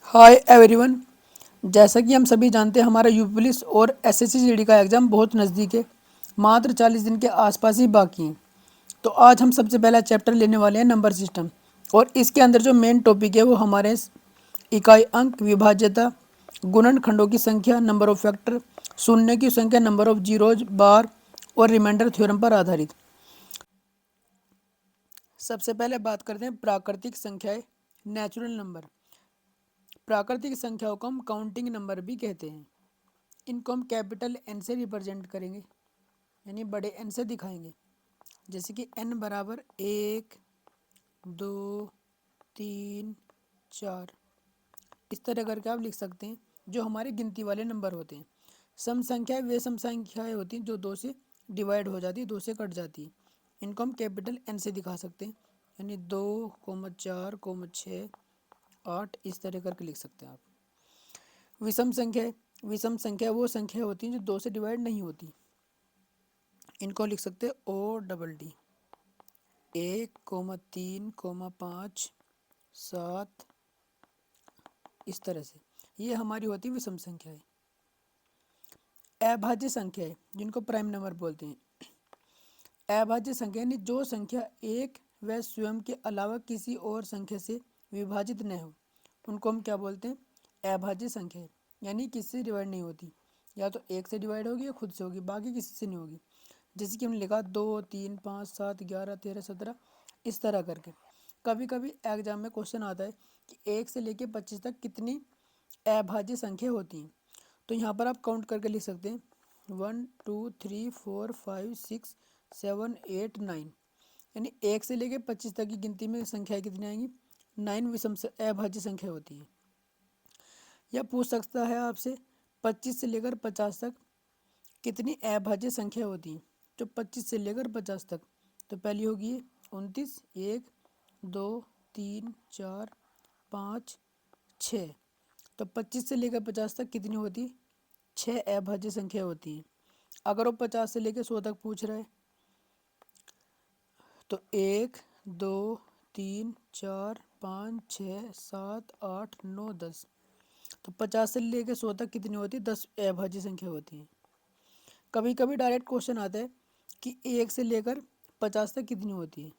Hi everyone. जैसा कि हम सभी जानते हैं हमारा यूपी पुलिस और एसएससी जीडी का एग्ज़ाम बहुत नज़दीक है। मात्र 40 दिन के आसपास ही बाकी हैं। तो आज हम सबसे पहला चैप्टर लेने वाले हैं नंबर सिस्टम। और इसके अंदर जो मेन टॉपिक है वो हमारे इकाई अंक, विभाज्यता, गुणनखंडों की संख्या, नंबर ऑफ फैक्टर, शून्य की संख्या, नंबर ऑफ जीरोज, बार और रिमाइंडर थ्योरम पर आधारित। सबसे पहले बात करते हैं प्राकृतिक संख्याएं, नेचुरल नंबर। प्राकृतिक संख्याओं को हम काउंटिंग नंबर भी कहते हैं। इनको हम कैपिटल एन से रिप्रेजेंट करेंगे, यानी बड़े एन से दिखाएंगे। जैसे कि एन बराबर 1, 2, 3, 4, इस तरह करके आप लिख सकते हैं। जो हमारे गिनती वाले नंबर होते हैं। सम संख्याएं वे सम संख्याएं होती हैं जो 2 से डिवाइड हो जाती है, 2 से कट जाती है। इनको हम कैपिटल एन से दिखा सकते हैं, यानी 2, 4, 6, 8, इस तरह करके लिख सकते हैं आप। विषम संख्या, विषम संख्या वो संख्या होती हैं जो 2 से डिवाइड नहीं होती। इनको लिख सकते हैं ODD, 1, 3, 5, 7, इस तरह से। ये हमारी होती है विषम संख्याएं। अभाज्य संख्याएं जिनको प्राइम नंबर बोलते हैं। अभाज्य संख्या यानी जो संख्या एक व स्वयं के अलावा किसी और संख्या से विभाजित न हो, उनको हम क्या बोलते हैं? अभाज्य संख्या। यानी किसी से डिवाइड नहीं होती, या तो एक से डिवाइड होगी या खुद से होगी, बाकी किसी से नहीं होगी। जैसे कि हमने लिखा 2, 3, 5, 7, 11, 13, 17, इस तरह करके। कभी कभी एग्जाम में क्वेश्चन आता है कि 1 से लेकर 25 तक कितनी अभाज्य संख्या होती हैं। तो यहाँ पर आप काउंट करके लिख सकते हैं 1, 2, 3, 4, 5, 6, 7, 8, 9। यानी 1 से लेकर 25 तक की गिनती में संख्याएँ कितनी आएंगी? 9 विषम अभाज्य संख्या होती है। यह पूछ सकता है आपसे 25 से लेकर 50 तक कितनी अभाज्य संख्या होती है। तो 25 से लेकर 50 तक, तो पहली होगी 29, 1, 2, 3, 4, 5, 6। तो 25 से लेकर 50 तक कितनी होती? 6 अभाज्य संख्या होती हैं। अगर वो 50 से लेकर 100 तक पूछ रहा है तो 1, 2, 3, 4, 5, 6, 7, 8, 9, 10। तो 50 से लेकर 100 तक कितनी होती? 10 अभाज्य संख्या होती हैं। कभी कभी डायरेक्ट क्वेश्चन आता है कि 1 से लेकर 50 तक कितनी होती है?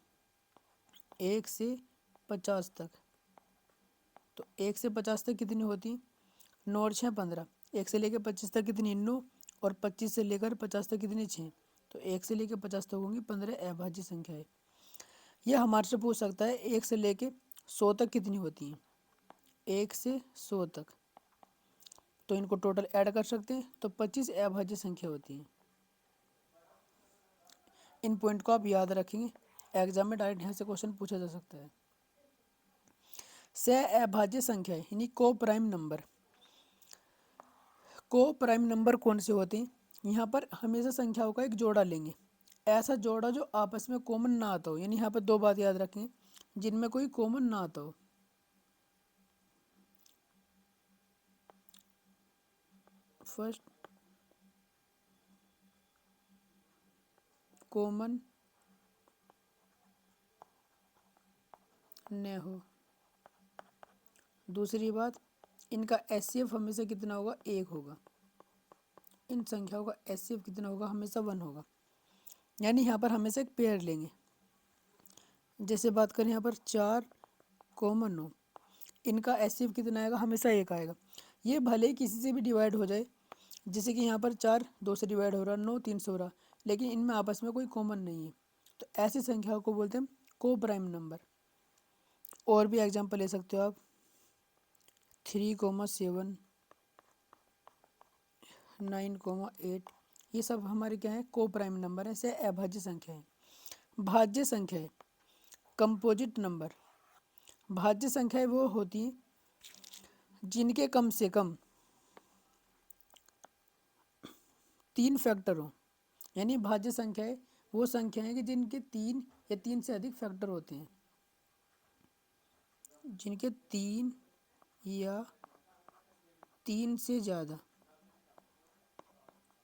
1 से 50 तक, तो 1 से 50 तक कितनी होती? 9 और 6, 15। 1 से लेकर 25 तक कितनी? 9। और 25 से लेकर 50 तक कितनी? 6। तो 1 से लेकर 50 तक होंगी 15 अभाज्य संख्याएं। यह हमारे से पूछ सकता है 1 से लेकर 100 तक कितनी होती हैं? 1 से 100 तक, तो इनको टोटल ऐड कर सकते हैं, तो 25 अभाज्य संख्या होती हैं। इन पॉइंट को आप याद रखेंगे, एग्जाम में डायरेक्ट यहाँ से क्वेश्चन पूछा जा सकता है। सह अभाज्य संख्या यानी को प्राइम नंबर। को प्राइम नंबर कौन से होते हैं? यहाँ पर हमेशा संख्याओं का एक जोड़ा लेंगे, ऐसा जोड़ा जो आपस में कॉमन ना आता हो। यानी यहाँ पर दो बात याद रखें, जिनमें कोई कॉमन ना आता हो। फर्स्ट, कॉमन न हो। दूसरी बात, इनका एचसीएफ हमेशा कितना होगा? 1 होगा। इन संख्याओं का एचसीएफ कितना होगा? हमेशा 1 होगा। यानी यहाँ पर हमेशा एक पेयर लेंगे। जैसे बात करें यहाँ पर 4 कॉमन हो, इनका एचसीएफ कितना आएगा? हमेशा 1 आएगा। ये भले ही किसी से भी डिवाइड हो जाए, जैसे कि यहाँ पर 4 2 से डिवाइड हो रहा, 9 3 से हो रहा, लेकिन इनमें आपस में कोई कॉमन नहीं है। तो ऐसी संख्याओं को बोलते हैं को प्राइम नंबर। और भी एग्जाम्पल ले सकते हो आप, 3, 7, 9, 8। ये सब हमारे क्या है? को प्राइम नंबर है, से अभाज्य संख्या है। भाज्य संख्या है कंपोजिट नंबर। भाज्य संख्याएं वो होती हैं जिनके कम से कम 3 फैक्टर हो। यानी भाज्य संख्याएं वो संख्या है कि जिनके 3 या 3 से अधिक फैक्टर होते हैं। जिनके 3 या 3 से ज़्यादा,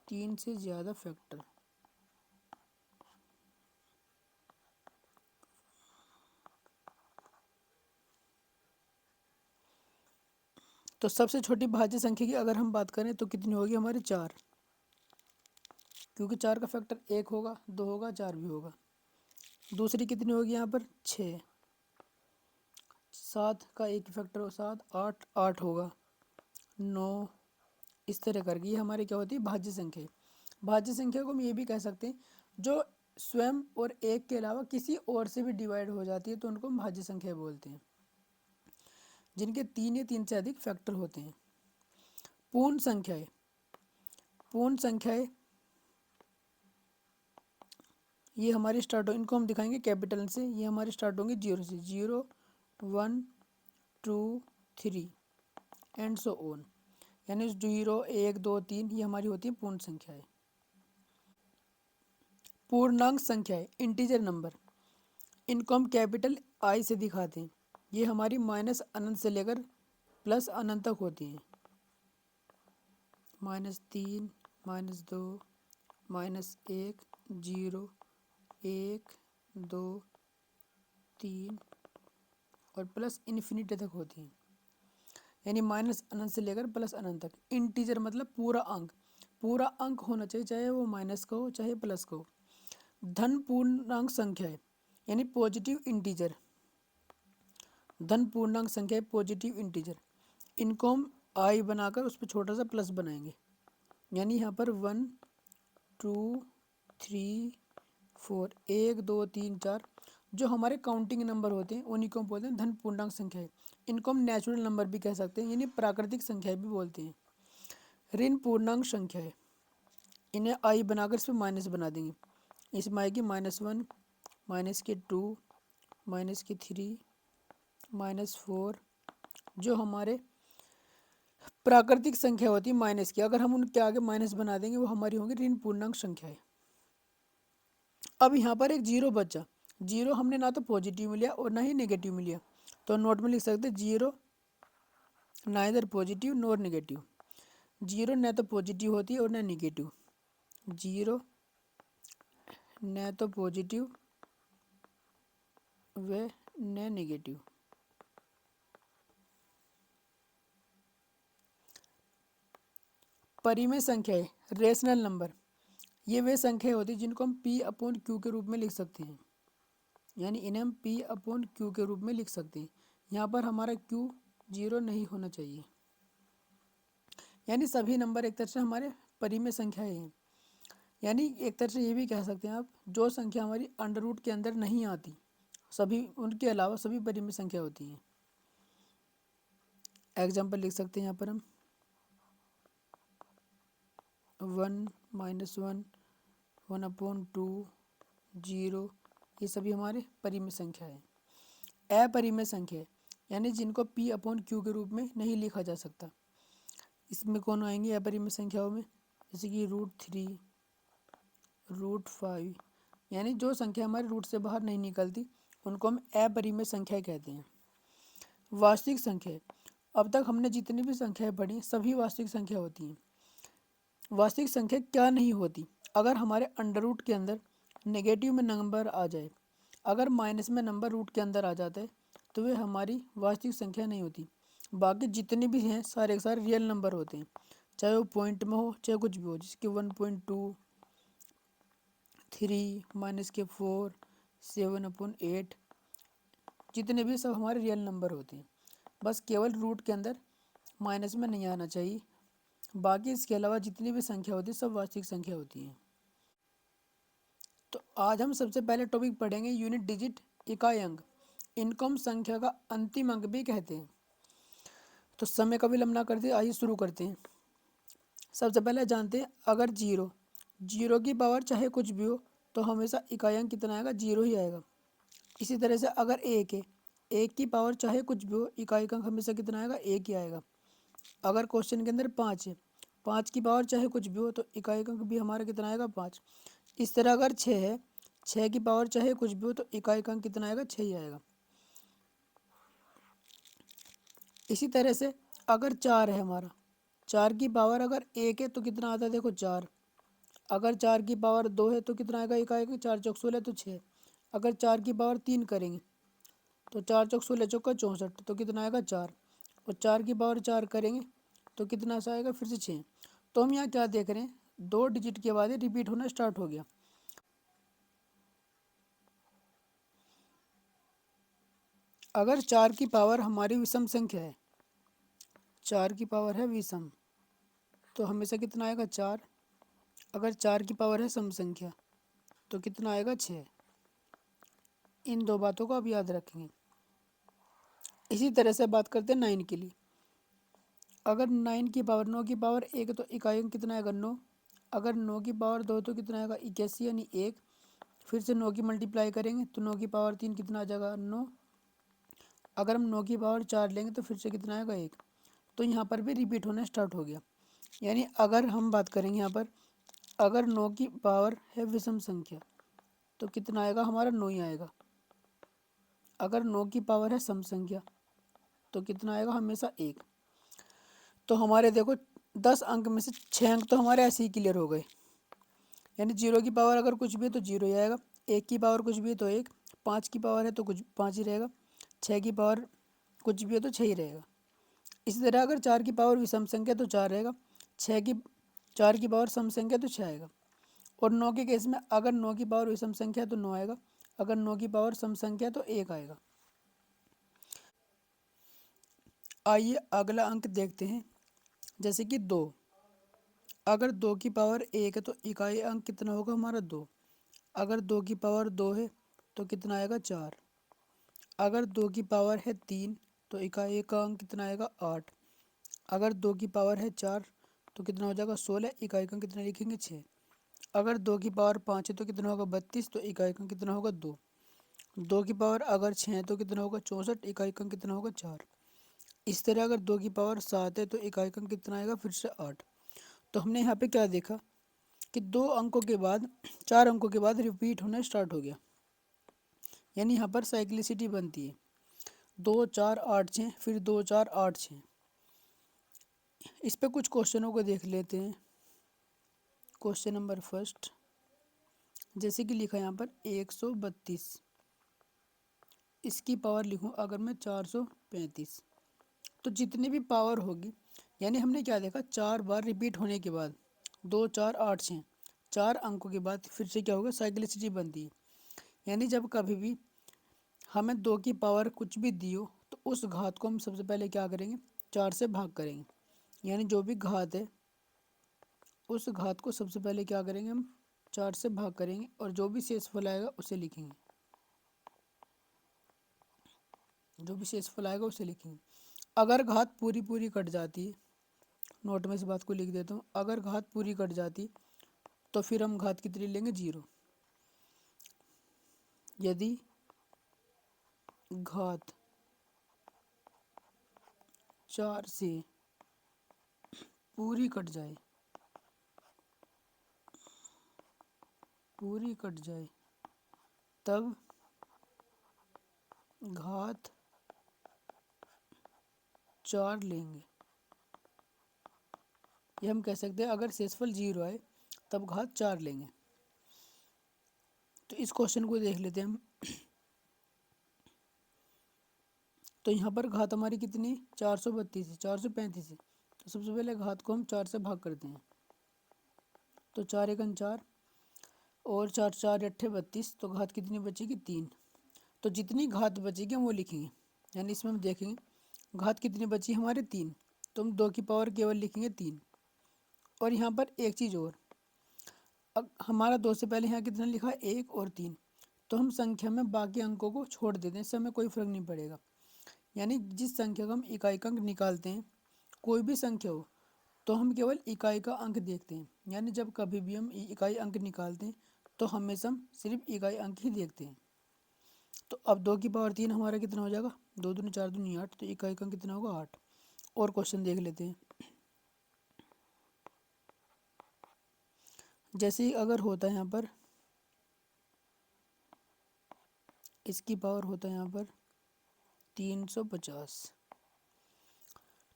3 से ज़्यादा फैक्टर। तो सबसे छोटी भाज्य संख्या की अगर हम बात करें तो कितनी होगी हमारी 4, क्योंकि 4 का फैक्टर 1 होगा, 2 होगा, 4 भी होगा। दूसरी कितनी होगी यहाँ पर 6, 7 का एक फैक्टर हो 7, 8, 8 होगा, 9। इस तरह करके ये हमारी क्या होती है भाज्य संख्या। भाज्य संख्या को हम ये भी कह सकते हैं जो स्वयं और एक के अलावा किसी और से भी डिवाइड हो जाती है तो उनको हम भाज्य संख्या बोलते हैं, जिनके 3 या 3 से अधिक फैक्टर होते हैं। पूर्ण संख्याएं, पूर्ण संख्याएं ये हमारी स्टार्ट हो, इनको हम दिखाएंगे कैपिटल से। ये हमारी स्टार्ट होंगी 0 से, 0, 1, 2, 3 एंड सो ऑन, यानी 0, 1, 2, 3 ये हमारी होती है पूर्ण संख्याएं। पूर्णांक संख्याएं, इंटीजर नंबर, इनको हम कैपिटल आई से दिखाते हैं। ये हमारी माइनस अनंत से लेकर प्लस अनंत तक होती हैं। -3, -2, -1, 0, 1, 2, 3 और प्लस इन्फिनिटी तक होती हैं, यानी माइनस अनंत से लेकर प्लस अनंत तक। इंटीजर मतलब पूरा अंक, पूरा अंक होना चाहिए, चाहे वो माइनस का हो चाहे प्लस का हो। धन पूर्णांक संख्या है, यानी पॉजिटिव इंटीजर, धन पूर्णांक संख्या है पॉजिटिव इंटीजर, इनको हम आई बनाकर उस पर छोटा सा प्लस बनाएंगे, यानी यहाँ पर 1, 2, 3, 4, 1, 2, 3, 4 जो हमारे काउंटिंग नंबर होते हैं उन्हीं को हम बोलते हैं धन पूर्णांक संख्या है। इनको हम नेचुरल नंबर भी कह सकते हैं, यानी प्राकृतिक संख्या भी बोलते हैं। ऋण पूर्णांक संख्या है, इन्हें आई बनाकर इस पर माइनस बना देंगे, इसमें आएगी -1, -2, -3, -4 जो हमारे प्राकृतिक संख्या होती है माइनस की, अगर हम उनके आगे माइनस बना देंगे वो हमारी होंगी ऋण पूर्णांक संख्या है। अब यहाँ पर एक जीरो बचा, जीरो हमने ना तो पॉजिटिव में लिया और ना ही नेगेटिव में लिया, तो नोट में लिख सकते zero neither positive nor negative. Zero न तो पॉजिटिव होती है और न नेगेटिव, जीरो न तो पॉजिटिव व न नेगेटिव। परिमेय संख्या है रेशनल नंबर, ये वे संख्या होती है जिनको हम P/Q के रूप में लिख सकते हैं, यानी इन्हें हम P/Q के रूप में लिख सकते हैं। यहाँ पर हमारा Q 0 नहीं होना चाहिए, यानी सभी नंबर एक तरह से हमारे परिमेय संख्याएं हैं। यानी एक तरह से ये भी कह सकते हैं आप, जो संख्या हमारी अंडर रूट के अंदर नहीं आती, सभी उनके अलावा सभी परिमेय संख्या होती हैं। एग्जाम्पल लिख सकते हैं यहाँ पर हम 1, -1, 1/2, 0 ये सभी हमारे परिमेय संख्या है। अपरिमेय संख्या यानी जिनको P/Q के रूप में नहीं लिखा जा सकता, इसमें कौन आएंगे अपरिमेय संख्याओं में, जैसे कि √3, √5, यानी जो संख्या हमारे रूट से बाहर नहीं निकलती उनको हम अपरिमेय संख्या कहते हैं। वास्तविक संख्या, अब तक हमने जितनी भी संख्याएं पढ़ी सभी वास्तविक संख्या होती हैं। वास्तविक संख्या क्या नहीं होती, अगर हमारे अंडर रूट के अंदर नेगेटिव में नंबर आ जाए, अगर माइनस में नंबर रूट के अंदर आ जाता है तो वे हमारी वास्तविक संख्या नहीं होती। बाकी जितने भी हैं सारे के सारे रियल नंबर होते हैं, चाहे वो पॉइंट में हो चाहे कुछ भी हो, जिसके 1.2, 3, -4, 7/8 जितने भी सब हमारे रियल नंबर होते हैं। बस केवल रूट के अंदर माइनस में नहीं आना चाहिए, बाकी इसके अलावा जितनी भी संख्या होती है सब वास्तविक संख्या होती हैं। तो आज हम सबसे पहले टॉपिक पढ़ेंगे यूनिट डिजिट, इकाई अंक, इनको हम संख्या का अंतिम अंक भी कहते हैं। तो समय का विलंब ना करते आइए शुरू करते हैं। सबसे पहले जानते हैं अगर जीरो की पावर चाहे कुछ भी हो तो हमेशा इकाई अंक कितना आएगा, 0 ही आएगा। इसी तरह से अगर एक है, एक की पावर चाहे कुछ भी हो इकाई अंक हमेशा कितना आएगा, 1 ही आएगा। अगर क्वेश्चन के अंदर 5 है, 5 की पावर चाहे कुछ भी हो तो इकाई अंक भी हमारा कितना आएगा, 5। इस तरह अगर 6 है, 6 की पावर चाहे कुछ भी हो तो इकाई अंक कितना आएगा, 6 ही आएगा। इसी तरह से अगर 4 है हमारा, 4 की पावर अगर 1 है तो कितना आता है, देखो 4। अगर 4 की पावर 2 है तो कितना आएगा इकाई अंक, 4 चौक 16 तो 6। अगर 4 की पावर 3 करेंगे तो 4 चौक 16 चौका 64 तो कितना आएगा, 4। और 4 की पावर 4 करेंगे तो कितना सा आएगा, फिर से 6। तो हम यहाँ क्या देख रहे हैं, 2 डिजिट के बाद रिपीट होना स्टार्ट हो गया। अगर 4 की पावर हमारी विषम संख्या है, 4 की पावर है विषम, तो हमेशा कितना आएगा 4। अगर 4 की पावर है सम संख्या तो कितना आएगा 6। इन दो बातों को आप याद रखेंगे। इसी तरह से बात करते हैं 9 के लिए। अगर 9 की पावर 9 की पावर 1 तो इकाई अंक कितना आएगा 9। अगर 9 की पावर 2 तो कितना आएगा 81 यानी 1। फिर से 9 की मल्टीप्लाई करेंगे तो 9 की पावर 3 कितना आ जाएगा 9। अगर हम 9 की पावर 4 लेंगे तो फिर से कितना आएगा 1। तो यहाँ पर भी रिपीट होना स्टार्ट हो गया। यानी अगर हम बात करेंगे यहाँ पर, अगर 9 की पावर है विषम संख्या तो कितना आएगा हमारा 9 ही आएगा। अगर 9 की पावर है सम संख्या तो कितना आएगा हमेशा 1। तो हमारे देखो 10 अंक में से 6 अंक तो हमारे ऐसे ही क्लियर हो गए। यानी 0 की पावर अगर कुछ भी है तो 0 ही आएगा, 1 की पावर कुछ भी है तो 1, 5 की पावर है तो कुछ 5 ही रहेगा, 6 की पावर कुछ भी है तो 6 ही रहेगा। इसी तरह अगर 4 की पावर विषम संख्या तो 4 रहेगा, 4 की पावर सम संख्या तो 6 आएगा। और 9 के केस में अगर 9 की पावर विषम संख्या तो 9 आएगा, अगर 9 की पावर सम संख्या तो 1 आएगा। आइए अगला अंक देखते हैं, जैसे कि 2। अगर 2 की पावर 1 है तो इकाई अंक कितना होगा हमारा 2। अगर 2 की पावर 2 है तो कितना आएगा 4। अगर 2 की पावर है 3 तो इकाई का अंक कितना आएगा 8। अगर 2 की पावर है 4 तो कितना हो जाएगा 16, इकाई का अंक कितना लिखेंगे 6। अगर 2 की पावर 5 है तो कितना होगा 32, तो इकाई का अंक कितना होगा 2। 2 की पावर अगर 6 है तो कितना होगा 64, इकाई का अंक कितना होगा 4। इस तरह अगर 2 की पावर 7 है तो इकाई का अंक कितना आएगा फिर से 8। तो हमने यहाँ पे क्या देखा कि 2 अंकों के बाद 4 अंकों के बाद रिपीट होना स्टार्ट हो गया। यानी यहाँ पर साइक्लिसिटी बनती है 2 4 8 6, फिर 2 4 8 6। इस पे कुछ क्वेश्चनों को देख लेते हैं। क्वेश्चन नंबर फर्स्ट, जैसे कि लिखा है यहाँ पर 132, इसकी पावर लिखूँ अगर मैं 435, तो जितनी भी पावर होगी, यानी हमने क्या देखा 4 बार रिपीट होने के बाद 2 4 8 6 4 अंकों के बाद फिर से क्या होगा साइक्लिसिटी बनती है। यानी जब कभी भी हमें 2 की पावर कुछ भी दी हो तो उस घात को हम सबसे पहले क्या करेंगे 4 से भाग करेंगे। यानी जो भी घात है उस घात को सबसे पहले क्या करेंगे हम 4 से भाग करेंगे और जो भी शेषफल आएगा उसे लिखेंगे। जो भी शेषफल आएगा उसे लिखेंगे। अगर घात पूरी पूरी कट जाती है, नोट में इस बात को लिख देता हूँ, अगर घात पूरी कट जाती तो फिर हम घात कितनी लेंगे 0। यदि घात 4 से पूरी कट जाए, पूरी कट जाए तब घात 4 लेंगे। ये हम कह सकते हैं अगर शेषफल 0 आए तब घात 4 लेंगे। तो इस क्वेश्चन को देख लेते हैं हम। तो यहाँ पर घात हमारी कितनी 432 है, 435 है, तो सबसे पहले घात को हम 4 से भाग करते हैं। तो 4 एकन 4 और 4 4 अट्ठे 32, तो घात कितनी बचेगी 3। तो जितनी घात बचेगी हम वो लिखेंगे। यानी इसमें हम देखेंगे घात कितनी बची हमारे 3, तो हम 2 की पावर केवल लिखेंगे 3। और यहाँ पर एक चीज़ और, अब हमारा 2 से पहले यहाँ कितना लिखा है 1 और 3, तो हम संख्या में बाकी अंकों को छोड़ देते हैं, इससे हमें कोई फर्क नहीं पड़ेगा। यानी जिस संख्या का हम इकाई का अंक निकालते हैं, कोई भी संख्या हो, तो हम केवल इकाई का अंक देखते हैं। यानी जब कभी भी हम इकाई अंक निकालते हैं तो हमेशा हम सिर्फ इकाई अंक ही देखते हैं। तो अब 2 की पावर 3 हमारा कितना हो जाएगा 2 दूनी 4 दूनी 8, तो इकाई का अंक कितना होगा 8। और क्वेश्चन देख लेते हैं। जैसे ही अगर होता है यहाँ पर, इसकी पावर होता है यहाँ पर 350,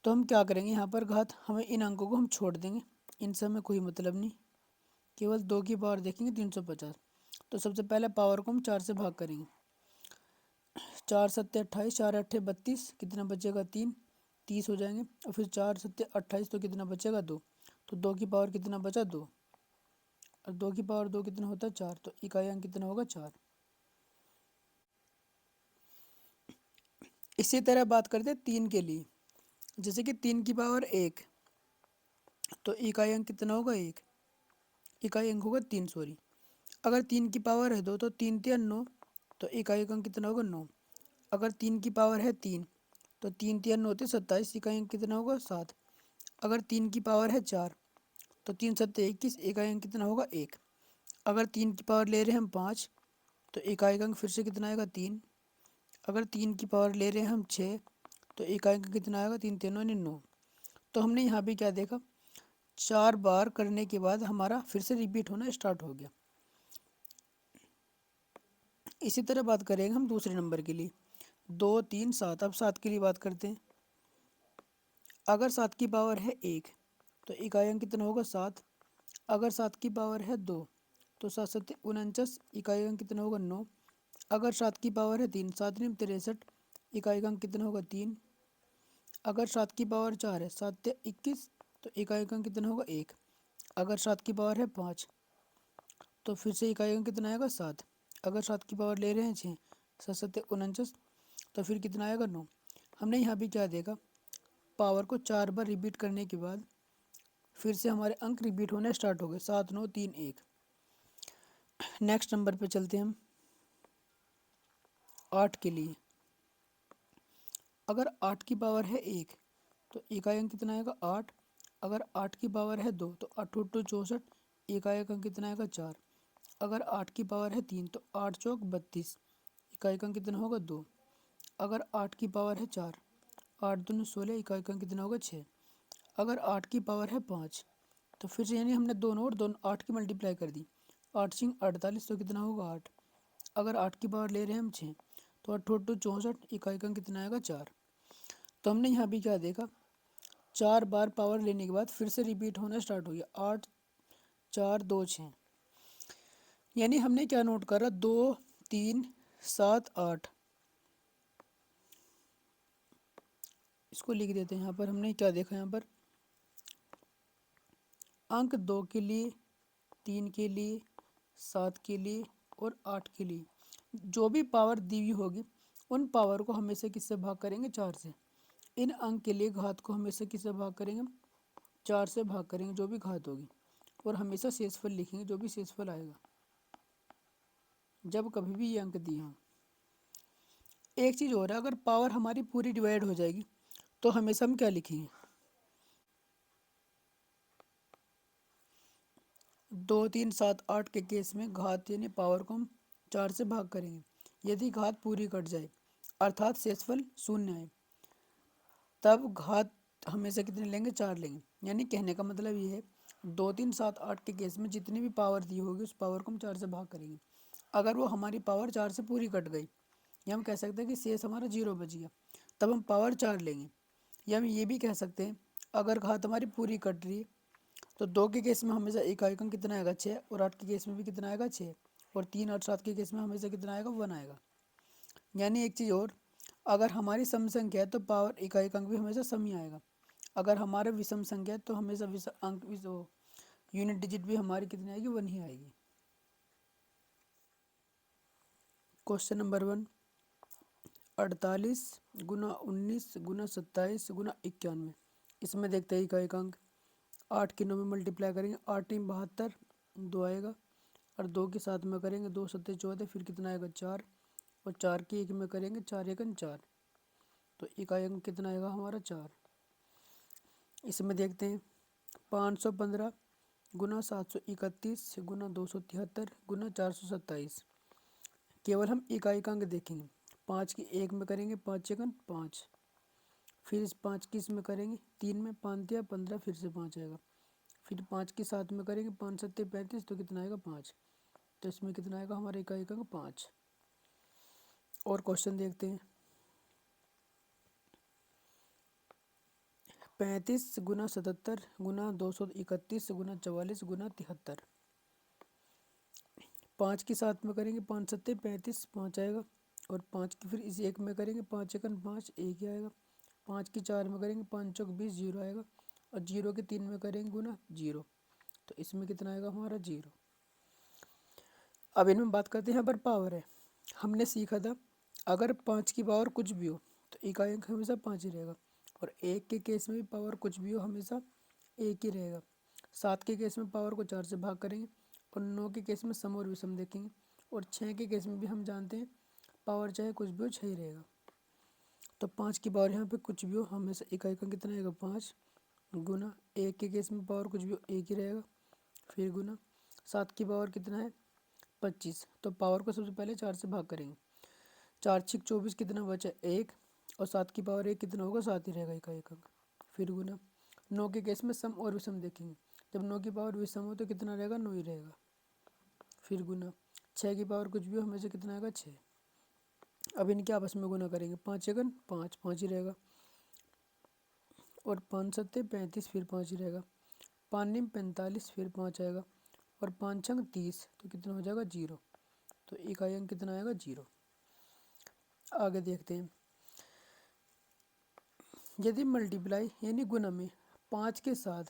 तो हम क्या करेंगे यहाँ पर घात हमें इन अंकों को हम छोड़ देंगे, इनसे हमें कोई मतलब नहीं, केवल 2 की पावर देखेंगे 350। तो सबसे पहले पावर को हम 4 से भाग करेंगे। 4 सत्ते 28, 4 अट्ठे 32, कितना बचेगा 3। 30 हो जाएंगे। और फिर 4 सत्ते 28, तो कितना बचेगा 2। तो 2 की पावर कितना बचा 2, और 2 की पावर 2 कितना होता है 4, तो इकाई अंक कितना होगा 4। इसी तरह बात करते हैं 3 के लिए। जैसे कि 3 की पावर 1, तो इकाई अंक कितना होगा 1, इकाई अंक होगा 3 सॉरी। अगर 3 की पावर है 2, तो 3 3 9, तो इकाई अंक कितना होगा 9। अगर 3 की पावर है 3, तो 3 3 9 27, इकाई अंक कितना होगा 7। अगर 3 की पावर है 4, तो 3 7 21, इकाई अंक कितना होगा 1। अगर 3 की पावर ले रहे हैं हम 5, तो इकाई अंक फिर से कितना आएगा 3। अगर 3 की पावर ले रहे हैं हम 6, तो इकाई अंक कितना आएगा 3 3 9। तो हमने यहाँ भी क्या देखा, 4 बार करने के बाद हमारा फिर से रिपीट होना स्टार्ट हो गया। इसी तरह बात करेंगे हम दूसरे नंबर के लिए, 2 3 7। अब 7 के लिए बात करते हैं। अगर 7 की पावर है 1, तो इकाई अंक कितना होगा 7। अगर 7 की पावर है 2, तो 7 7 49, इकाई अंक कितना होगा 9। अगर 7 की पावर है 3, 7 9 63, इकाई अंक कितना होगा 3। अगर 7 की पावर 4 है, 7 21, तो इकाई अंक कितना होगा 1। अगर 7 की पावर है 5, तो फिर से इकाई अंक कितना आएगा 7। अगर 7 की पावर ले रहे हैं 6, 7 7 49, तो फिर कितना आएगा 9। हमने यहाँ भी क्या देखा, पावर को 4 बार रिपीट करने के बाद फिर से हमारे अंक रिपीट होने स्टार्ट हो गए, 7 9 3 1। नेक्स्ट नंबर पे चलते हैं हम 8 के लिए। अगर 8 की पावर है 1, तो इकाई अंक कितना आएगा 8। अगर 8 की पावर है 2, तो 8 8 64, इकाई अंक कितना आएगा 4। अगर 8 की पावर है 3, तो 8 चौक 32, इकाई अंक कितना होगा 2। अगर 8 की पावर है 4, 8 दूनी 16, इकाई अंक कितना होगा 6। अगर 8 की पावर है 5, तो फिर से यानी हमने दोनों और दोनों 8 की मल्टीप्लाई कर दी, 8 सिंह 48, तो कितना होगा 8। अगर 8 की पावर ले रहे हैं हम 6, तो 8 8 64, इकाई अंक कितना आएगा 4। तो हमने यहाँ भी क्या देखा, 4 बार पावर लेने के बाद फिर से रिपीट होना स्टार्ट हो गया, 8 4 2 6। यानी हमने क्या नोट करा, 2 3 7 8। इसको लिख देते हैं। यहाँ पर हमने क्या देखा, यहाँ पर अंक 2 के लिए, 3 के लिए, 7 के लिए और 8 के लिए जो भी पावर दी हुई होगी, उन पावर को हमेशा किससे भाग करेंगे 4 से। इन अंक के लिए घात को हमेशा किससे भाग करेंगे, 4 से भाग करेंगे जो भी घात होगी, और हमेशा शेषफल लिखेंगे जो भी शेषफल आएगा जब कभी भी ये अंक दिए हों। एक चीज़ और है, अगर पावर हमारी पूरी डिवाइड हो जाएगी, तो हमेशा हम क्या लिखेंगे, 2 3 7 8 के केस में घात यानी पावर को हम 4 से भाग करेंगे। यदि घात पूरी कट जाए अर्थात शेषफल शून्य आए, तब घात हमेशा कितने लेंगे, 4 लेंगे। यानी कहने का मतलब ये है, 2 3 7 8 के केस में जितनी भी पावर दी होगी उस पावर को हम 4 से भाग करेंगे। अगर वो हमारी पावर 4 से पूरी कट गई, या हम कह सकते हैं कि शेष हमारा 0 बच गया, तब हम पावर 4 लेंगे। या हम ये भी कह सकते हैं, अगर घात हमारी पूरी कट रही है, तो 2 के केस में हमेशा इकाई अंक कितना आएगा 6, और 8 के केस में भी कितना आएगा 6, और 3 और 7 के केस में हमेशा कितना आएगा 1 आएगा। यानी एक चीज़ और, अगर हमारी सम संख्या है तो पावर इकाई अंक भी हमेशा सम ही आएगा। अगर हमारे विषम संख्या है तो हमेशा अंक यूनिट डिजिट भी हमारी कितनी आएगी 1 ही आएगी। क्वेश्चन नंबर 1, 48 गुना 19 गुना 27 गुना 91। इसमें देखते हैं इकाई अंक 8 की 9 में मल्टीप्लाई करेंगे, 8 तीन 72, 2 आएगा, और 2 के साथ में करेंगे 2 सत्ते 14, फिर कितना आएगा 4, और 4 की 1 में करेंगे 4 एकन 4, तो इकाई अंक कितना आएगा हमारा 4। इसमें देखते हैं 515 गुना 731 गुना 273 गुना 427। केवल हम इकाई का अंक देखेंगे, 5 की 1 में करेंगे 5 एकन 5, फिर इस 5 की इसमें करेंगे 3 में 5 दिया 15, फिर से 5 आएगा, फिर 5 के साथ में करेंगे 5 सत्ते 35, तो कितना आएगा 5, तो इसमें कितना आएगा हमारे इकाई का अंक 5। और क्वेश्चन देखते हैं, 35 गुना 77 गुना 231 गुना 44 गुना 73। 5 के साथ में करेंगे 5 सत्ते 35, 5 आएगा, और 5 की फिर इस 1 में करेंगे 5 एकन 5, एक ही आएगा, 5 की 4 में करेंगे 5 चौक 20, जीरो आएगा। और 0 के 3 में करेंगे गुना, जीरो। तो इसमें कितना आएगा हमारा, जीरो। अब इनमें बात करते हैं, यहाँ पर पावर है। हमने सीखा था अगर 5 की पावर कुछ भी हो तो इकाई अंक हमेशा 5 ही रहेगा। और 1 के केस में भी पावर कुछ भी हो हमेशा 1 ही रहेगा। 7 के केस में पावर को 4 से भाग करेंगे। और 9 के केस में सम और विषम देखेंगे। और 6 के केस में भी हम जानते हैं पावर चाहे कुछ भी हो 6 ही रहेगा। तो 5 की पावर यहाँ पे कुछ भी हो हमेशा इकाई का कितना आएगा, 5 गुना। 1 के केस में पावर कुछ भी हो 1 ही रहेगा, फिर गुना। 7 की पावर कितना है, 25। तो पावर को सबसे पहले 4 से भाग करेंगे। 4 छिक 24, कितना बचा, 1। और 7 की पावर 1 कितना होगा, 7 ही रहेगा इकाई का। फिर गुना। 9 के केस में सम और विषम देखेंगे। जब 9 की पावर विषम हो तो कितना रहेगा, 9 ही रहेगा, फिर गुना। 6 की पावर कुछ भी हो हमेशा कितना आएगा, 6। अब इनके आपस में गुना करेंगे, 5 एकन 5, 5 ही रहेगा। और 5 सत्ते 35, फिर 5 ही रहेगा। 5 निम 45, फिर 5 आएगा। और 5 छंग 30, तो कितना हो जाएगा, 0। तो इकाई अंक कितना आएगा, 0। आगे देखते हैं, यदि मल्टीप्लाई यानी गुना में 5 के साथ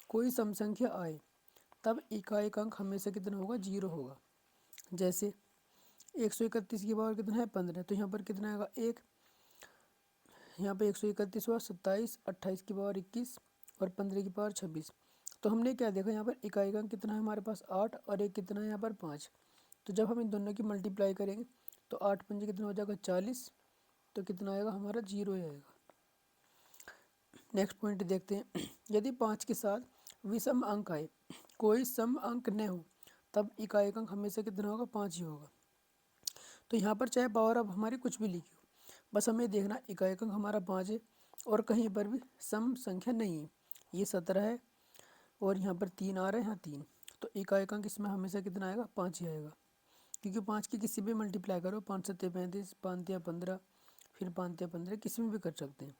कोई सम संख्या आए तब इकाई का अंक हमेशा कितना होगा, 0 होगा। जैसे 131 की पावर कितना है, 15। तो यहाँ पर कितना आएगा, 1। यहाँ पे 131 हुआ, 27, 28 की पावर 21 और 15 की पावर 26। तो हमने क्या देखा, यहाँ पर इकाई का अंक कितना है हमारे पास, 8। और एक कितना है यहाँ पर, 5। तो जब हम इन दोनों की मल्टीप्लाई करेंगे तो 8 पंजे कितना हो जाएगा, 40। तो कितना आएगा हमारा, 0 ही आएगा। नेक्स्ट पॉइंट देखते हैं, यदि 5 के साथ विषम अंक आए, कोई सम अंक न हो, तब इकाई का अंक हमेशा कितना होगा, 5 ही होगा। तो यहाँ पर चाहे पावर अब हमारी कुछ भी लिखी हो, बस हमें देखना इकाई का अंक हमारा 5 है और कहीं पर भी सम संख्या नहीं है। ये 17 है और यहाँ पर 3 आ रहा है, यहाँ 3। तो इकाई का अंक इसमें हमेशा कितना आएगा, 5 ही आएगा। क्योंकि 5 की किसी भी मल्टीप्लाई करो, 5 सत्ते 35, 5 तिया 15, फिर 5 तिया 15, किसी में भी कर सकते हैं।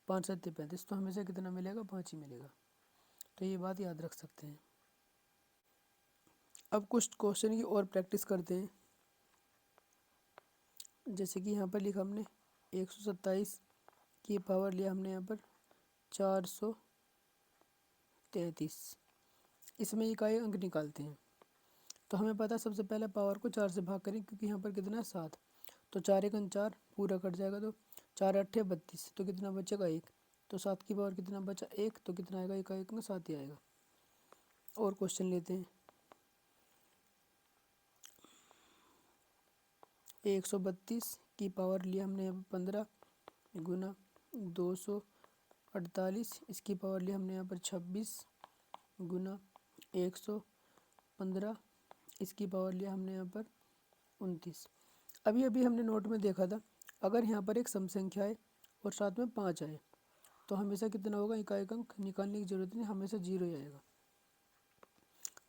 5 सत्ते 35, तो हमेशा कितना मिलेगा, 5 ही मिलेगा। तो ये बात याद रख सकते हैं। अब कुछ क्वेश्चन की और प्रैक्टिस करते हैं। जैसे कि यहाँ पर लिखा हमने 127 की पावर लिया हमने यहाँ पर 433। इसमें इकाई अंक निकालते हैं। तो हमें पता है सबसे पहले पावर को 4 से भाग करें, क्योंकि यहाँ पर कितना है, 7। तो 4 एकन 4 पूरा कट जाएगा, तो 4 अट्ठे 32। तो कितना बचेगा, 1। तो 7 की पावर कितना बचा, 1। तो कितना आएगा, इकाई अंक 7 ही आएगा। और क्वेश्चन लेते हैं, 132 की पावर लिया हमने यहाँ पर 15 गुना 248। इसकी पावर लिया हमने यहाँ पर 26 गुना 115। इसकी पावर लिया हमने यहाँ पर 29। अभी अभी हमने नोट में देखा था, अगर यहाँ पर एक सम संख्या है और साथ में 5 आए तो हमेशा कितना होगा, इकाई का अंक निकालने की जरूरत नहीं, हमेशा 0 ही आएगा।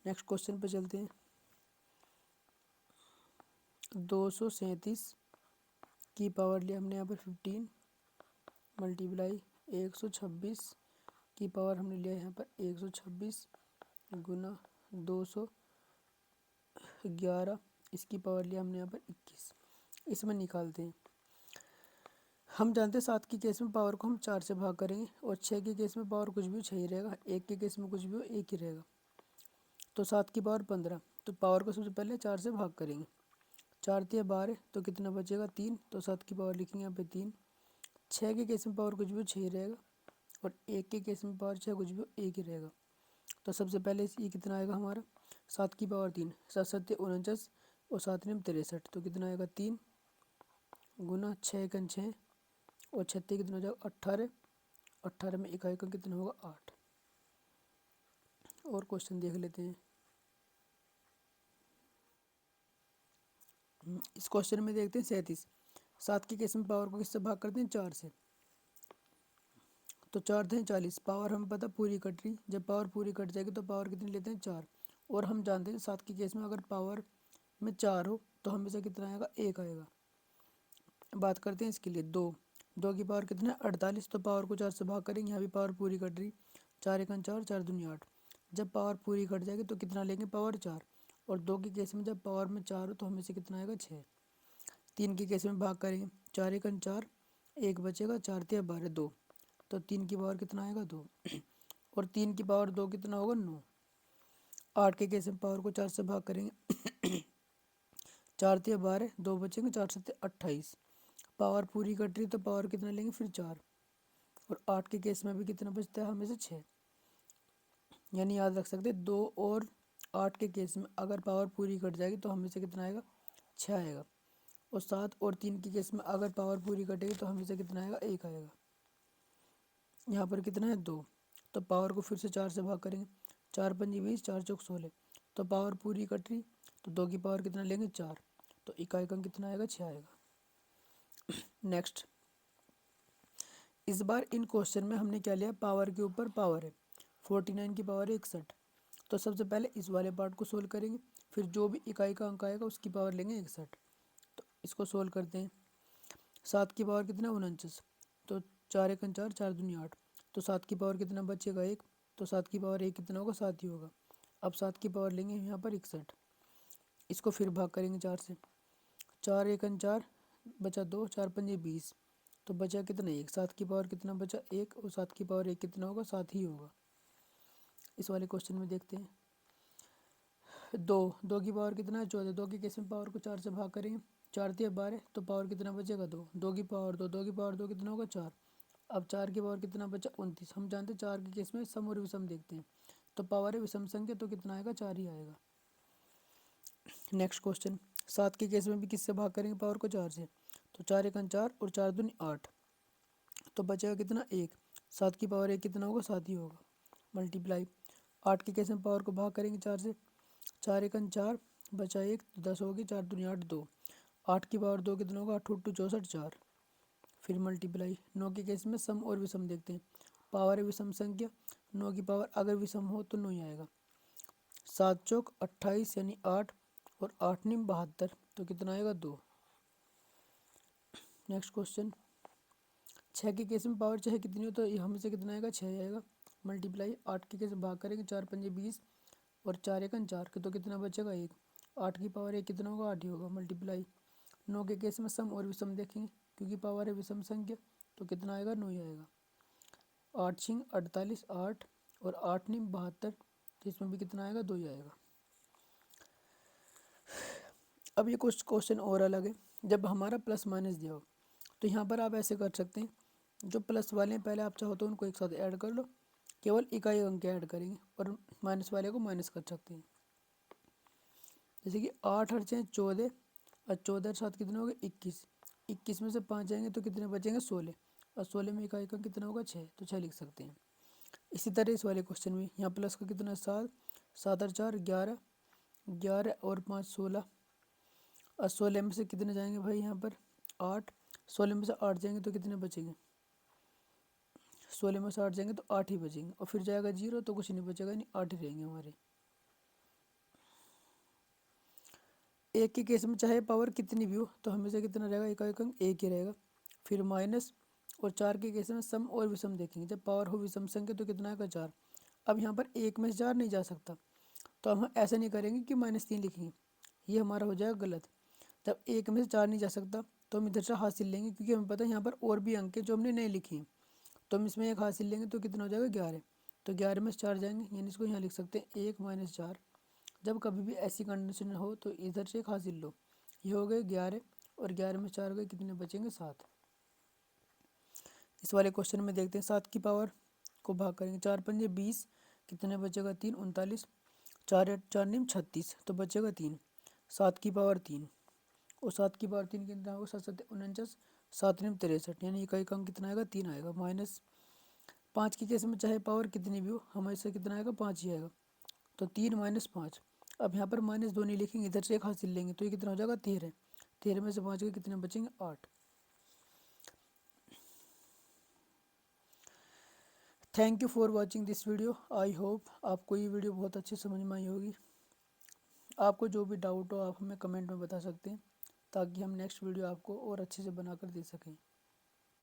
नेक्स्ट क्वेश्चन पे चलते हैं, 237 की पावर लिया हमने यहाँ पर 15 मल्टीप्लाई 126 की पावर हमने लिया यहाँ पर 126 गुना 211। इसकी पावर लिया हमने यहाँ पर 21। इसमें निकालते हैं। हम जानते हैं 7 के केस में पावर को हम 4 से भाग करेंगे और 6 के केस में पावर कुछ भी 6 ही रहेगा। 1 के केस में कुछ भी हो 1 ही रहेगा। तो 7 की पावर 15। तो पावर को सबसे पहले 4 से भाग करेंगे। 4 तिया 12, तो कितना बचेगा, 3। तो 7 की पावर लिखेंगे यहाँ पे 3। 6 के केस में पावर कुछ भी हो 6 ही रहेगा और 1 के केस में पावर 6 कुछ भी हो 1 ही रहेगा। तो सबसे पहले ये कितना आएगा हमारा, 7 की पावर 3, 7 सत्ते 49 और 7 निम 63। तो कितना आएगा, 3 गुना 6 एकन 6 और 36 कितना हो जाएगा, 18। 18 में इकाई का कितना होगा, 8। और क्वेश्चन देख लेते हैं। इस क्वेश्चन में देखते हैं 37। 7 के केस में पावर को किससे भाग करते हैं, 4 से। तो 4 थे 40। पावर हमें पता पूरी कट रही, जब पावर पूरी कट जाएगी तो पावर कितनी लेते हैं, 4। और हम जानते हैं 7 के केस में अगर पावर में 4 हो तो हमेशा कितना आएगा, 1 आएगा। बात करते हैं इसके लिए 2 की पावर कितना है, 48। तो पावर को 4 से भाग करेंगे, यहाँ भी पावर पूरी कट रही। 4 एकन 4, 4 दूनी 8। जब पावर पूरी कट जाएगी तो कितना लेंगे, पावर 4। और 2 के केस में जब पावर में 4 हो तो हमेशा कितना आएगा, 6। 3 के केस में भाग करेंगे, 4 एकन 4, 1 बचेगा, 4 तिया 12, 2। तो 3 की पावर कितना आएगा 2 और 3 की पावर 2 कितना होगा 9। 8 के केस में पावर को 4 से भाग करेंगे 4 × 12 2 बचेंगे 4 × 7 28। पावर पूरी कट रही तो पावर कितना लेंगे फिर 4 और 8 के केस में भी कितना बचता है हमें से 6। यानी याद रख सकते 2 और 8 के केस में अगर पावर पूरी कट जाएगी तो हमें से कितना आएगा 6 आएगा और 7 और 3 के केस में अगर पावर पूरी कटेगी तो हमें से कितना आएगा 1 आएगा। यहाँ पर कितना है 2 तो पावर को फिर से 4 से भाग करेंगे 4 × 5 = 20 4 × 4 = 16 तो पावर पूरी कट रही तो 2 की पावर कितना लेंगे 4 तो इकाई का कितना आएगा 6 आएगा। नेक्स्ट इस बार इन क्वेश्चन में हमने क्या लिया पावर के ऊपर पावर है 49 की पावर है 61। तो सबसे पहले इस वाले पार्ट को सोल्व करेंगे फिर जो भी इकाई का अंक आएगा उसकी पावर लेंगे 61। तो इसको सोल्व करते हैं 7 की पावर कितना 49 तो 4 × 1 = 4 4 दूनी 8 तो 7 की पावर कितना बचेगा 1 तो 7 की पावर 1 कितना होगा 7 ही होगा। अब 7 की पावर लेंगे यहाँ पर 61 इसको फिर भाग करेंगे 4 से 4 × 1 = 4 बचा 2 4 × 5 = 20 तो बचा कितना 1 7 की पावर कितना बचा 1 और 7 की पावर 1 कितना होगा 7 ही होगा। इस वाले क्वेश्चन में देखते हैं 2 की पावर कितना है 14 2 के केस में पावर को 4 से भाग करेंगे 4 × 12 तो पावर कितना बचेगा 2 2 की पावर 2 की पावर 2 कितना होगा 4। अब 4 की पावर कितना बचा 29। हम जानते हैं 4 के केस में सम और विषम देखते हैं तो पावर है विषम संख्या तो कितना आएगा 4 ही आएगा। नेक्स्ट क्वेश्चन 7 के केस में भी किससे भाग करेंगे पावर को 4 से तो 4 × 1 = 4 और 4 दूनी 8 तो बचेगा कितना 1 7 की पावर 1 कितना होगा 7 ही होगा मल्टीप्लाई 8 के केस में पावर को भाग करेंगे 4 से 4 × 1 = 4 बचा 1 तो 10 होगी 4 दूनी 8 2 8 की पावर 2 कितना होगा 8 × 2 = 64 4 फिर मल्टीप्लाई 9 के केस में सम और विषम देखते हैं पावर है विषम संख्या 9 की पावर अगर विषम हो तो 9 ही आएगा 7 × 4 = 28 यानी 8 और 8 × 9 = 72 तो कितना आएगा 2। नेक्स्ट क्वेश्चन 6 के केस में पावर चाहे कितनी हो तो हमें से कितना आएगा 6 आएगा मल्टीप्लाई 8 के केस में भाग करेंगे 4 × 5 = 20 और 4 × 1 = 4 तो कितना बचेगा 1 8 की पावर 1 कितना होगा 8 ही होगा मल्टीप्लाई 9 के केस में सम और विषम देखेंगे क्योंकि पावर है विषम संख्या तो कितना आएगा 9 ही आएगा 8 × 6 = 48 8 और 8 × 9 = 72 तो इसमें भी कितना आएगा 2 ही आएगा। अब ये कुछ क्वेश्चन और अलग है जब हमारा प्लस माइनस दिया हो तो यहाँ पर आप ऐसे कर सकते हैं जो प्लस वाले हैं पहले आप चाहो तो उनको एक साथ ऐड कर लो केवल इकाई अंक ऐड करेंगे और माइनस वाले को माइनस कर सकते हैं। जैसे कि 8 × 6 = 14 और 14 × 7 कितने हो गए 21 21 में से 5 जाएंगे तो कितने बचेंगे 16 और 16 में इकाई का कितना होगा 6 तो 6 लिख सकते हैं। इसी तरह इस वाले क्वेश्चन में यहाँ प्लस का कितना 7 7 और 4 11 11 और 5 16 और 16 में से कितने जाएंगे भाई यहाँ पर 8 16 में से 8 जाएंगे तो कितने बचेंगे 16 में से 8 जाएंगे तो 8 ही बचेंगे और फिर जाएगा 0 तो कुछ नहीं बचेगा नहीं 8 ही रहेंगे हमारे। एक के केस में चाहे पावर कितनी भी हो तो हमेशा कितना रहेगा इकाई का अंक 1 ही रहेगा। फिर माइनस और 4 के केस में सम और विषम देखेंगे जब पावर हो विषम संख्या तो कितना आएगा 4। अब यहाँ पर 1 में से 4 नहीं जा सकता तो हम ऐसा नहीं करेंगे कि -3 लिखेंगे ये हमारा हो जाएगा गलत। जब 1 में से 4 नहीं जा सकता तो हम इधर से हासिल लेंगे क्योंकि हमें पता है यहाँ पर और भी अंक है जो हमने नहीं लिखे हैं तो हम इसमें 1 हासिल लेंगे तो कितना हो जाएगा 11 तो 11 में से 4 जाएंगे यानी इसको यहाँ लिख सकते हैं 1 - 4। जब कभी भी ऐसी कंडीशन हो तो इधर से 1 हासिल लो ये हो गए 11 और 11 में 4 गए कितने बचेंगे 7। इस वाले क्वेश्चन में देखते हैं 7 की पावर को भाग करेंगे 4 × 5 = 20 कितने बचेगा 3 39 4 × 8 = 4 × 9 = 36 तो बचेगा 3 7 की पावर 3 और 7 की पावर 3 कितना होगा 7 × 7 = 49 7 × 9 = 63 यानी इकाई का अंक कितना आएगा 3 आएगा। माइनस 5 के केस में चाहे पावर कितनी भी हो हमेशा कितना आएगा 5 ही आएगा तो 3 - 5। अब यहाँ पर -2 नहीं लिखेंगे इधर से 1 हासिल लेंगे तो ये कितना हो जाएगा 13 13 में से 5 के कितने बचेंगे 8। Thank you for watching this video. I hope आपको ये वीडियो बहुत अच्छी समझ में आई होगी। आपको जो भी डाउट हो आप हमें कमेंट में बता सकते हैं ताकि हम नेक्स्ट वीडियो आपको और अच्छे से बनाकर दे सकें।